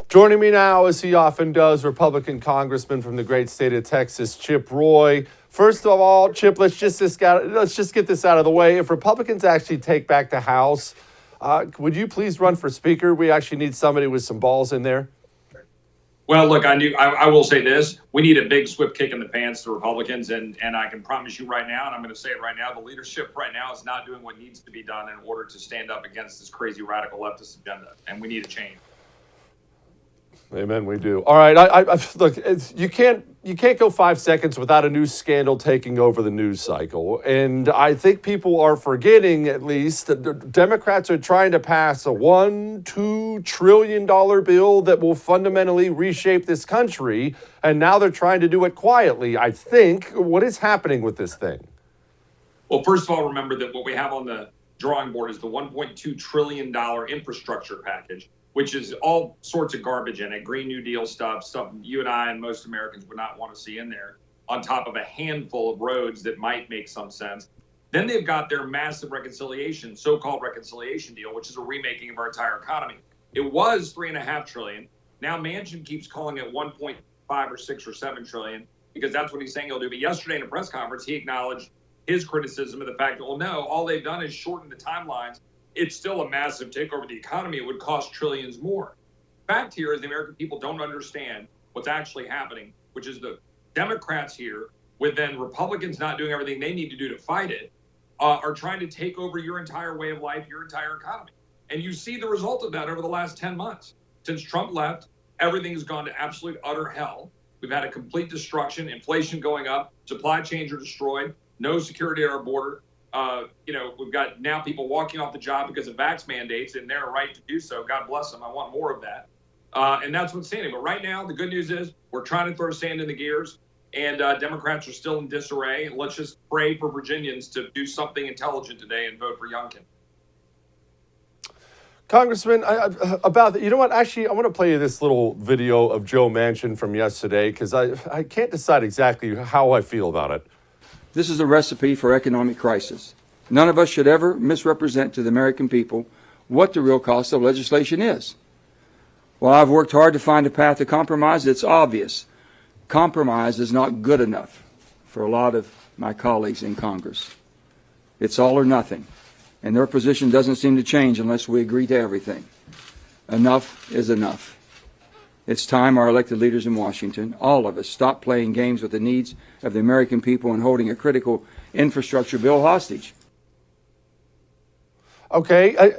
Joining me now, as he often does, Republican Congressman from the great state of Texas, Chip Roy. First of all, Chip, let's just get this out of the way. If Republicans actually take back the House, would you please run for Speaker? We actually need somebody with some balls in there. Well, look, I will say this. We need a big swift kick in the pants to Republicans, and I can promise you right now, and I'm going to say it right now, the leadership right now is not doing what needs to be done in order to stand up against this crazy radical leftist agenda, and we need a change. Amen. We do. All right. I look. You can't go 5 seconds without a news scandal taking over the news cycle, and I think people are forgetting, at least, that the Democrats are trying to pass a $1-2 trillion bill that will fundamentally reshape this country, and now they're trying to do it quietly. I think. What is happening with this thing? Well, first of all, remember that what we have on the drawing board is the $1.2 trillion infrastructure package, which is all sorts of garbage in it, Green New Deal stuff you and I and most Americans would not want to see in there, on top of a handful of roads that might make some sense. Then they've got their massive reconciliation, so-called reconciliation deal, which is a remaking of our entire economy. It was $3.5 trillion. Now Manchin keeps calling it 1.5 or 6 or 7 trillion because that's what he's saying he'll do. But yesterday in a press conference, he acknowledged his criticism of the fact that, well, no, all they've done is shorten the timelines. It's still a massive takeover of the economy. It would cost trillions more. Fact here is the American people don't understand what's actually happening, which is the Democrats here, with then Republicans not doing everything they need to do to fight it, are trying to take over your entire way of life, your entire economy. And you see the result of that over the last 10 months. Since Trump left, everything has gone to absolute utter hell. We've had a complete destruction, inflation going up, supply chains are destroyed, no security at our border. We've got now people walking off the job because of vax mandates, and they're right to do so. God bless them. I want more of that. And that's what's standing. But right now, the good news is we're trying to throw sand in the gears, and Democrats are still in disarray. And let's just pray for Virginians to do something intelligent today and vote for Youngkin. Congressman, about that, you know what? Actually, I want to play you this little video of Joe Manchin from yesterday because I can't decide exactly how I feel about it. This is a recipe for economic crisis. None of us should ever misrepresent to the American people what the real cost of legislation is. While I've worked hard to find a path to compromise, it's obvious compromise is not good enough for a lot of my colleagues in Congress. It's all or nothing, and their position doesn't seem to change unless we agree to everything. Enough is enough. It's time our elected leaders in Washington, all of us, stop playing games with the needs of the American people and holding a critical infrastructure bill hostage. Okay.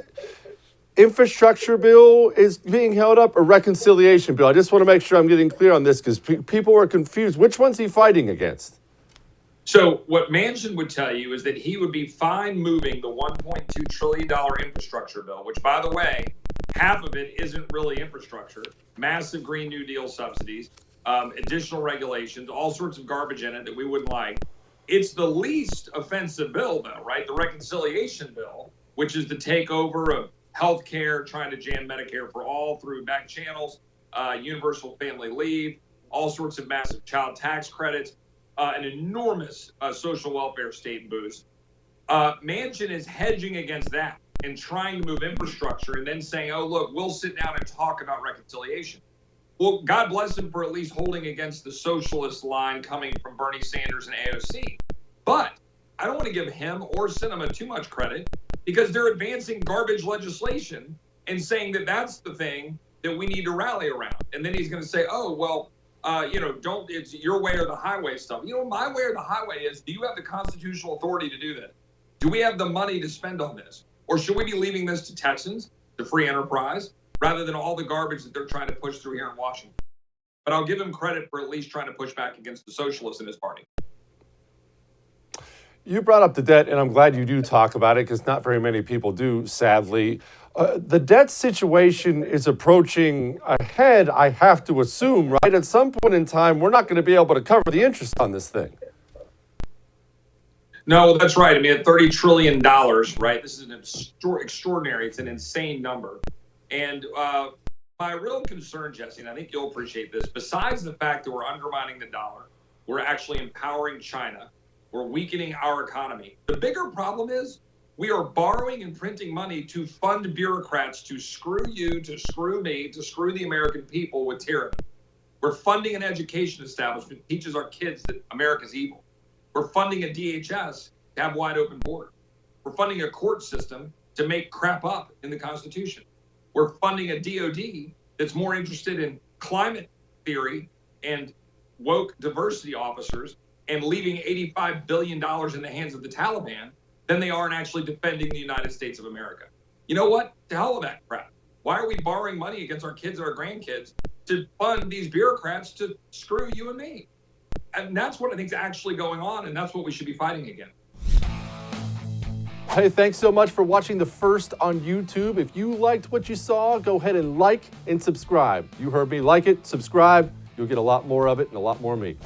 Infrastructure bill is being held up, or reconciliation bill? I just want to make sure I'm getting clear on this because people are confused. Which one's he fighting against? So what Manchin would tell you is that he would be fine moving the $1.2 trillion infrastructure bill, which, by the way, half of it isn't really infrastructure, massive Green New Deal subsidies, additional regulations, all sorts of garbage in it that we wouldn't like. It's the least offensive bill, though, right? The reconciliation bill, which is the takeover of health care, trying to jam Medicare for all through back channels, universal family leave, all sorts of massive child tax credits, an enormous social welfare state boost. Manchin is hedging against that and trying to move infrastructure and then saying, oh, look, we'll sit down and talk about reconciliation. Well, God bless him for at least holding against the socialist line coming from Bernie Sanders and AOC. But I don't want to give him or Sinema too much credit because they're advancing garbage legislation and saying that that's the thing that we need to rally around. And then he's going to say, oh, well, it's your way or the highway stuff. My way or the highway is, do you have the constitutional authority to do this? Do we have the money to spend on this? Or should we be leaving this to Texans, to free enterprise, rather than all the garbage that they're trying to push through here in Washington? But I'll give him credit for at least trying to push back against the socialists in his party. You brought up the debt, and I'm glad you do talk about it because not very many people do, sadly. The debt situation is approaching ahead, I have to assume, right? At some point in time, we're not going to be able to cover the interest on this thing. No, that's right. I mean, at $30 trillion, right? This is an extraordinary, it's an insane number. And my real concern, Jesse, and I think you'll appreciate this, besides the fact that we're undermining the dollar, we're actually empowering China, we're weakening our economy. The bigger problem is We are borrowing and printing money to fund bureaucrats to screw you, to screw me, to screw the American people with tyranny. We're funding an education establishment that teaches our kids that America's evil. We're funding a DHS to have wide open borders. We're funding a court system to make crap up in the Constitution. We're funding a DOD that's more interested in climate theory and woke diversity officers and leaving $85 billion in the hands of the Taliban than they are in actually defending the United States of America. You know what? To hell with that crap. Why are we borrowing money against our kids and our grandkids to fund these bureaucrats to screw you and me? And that's what I think is actually going on, and that's what we should be fighting against. Hey, thanks so much for watching The First on YouTube. If you liked what you saw, go ahead and like and subscribe. You heard me. Like it, subscribe. You'll get a lot more of it and a lot more of me.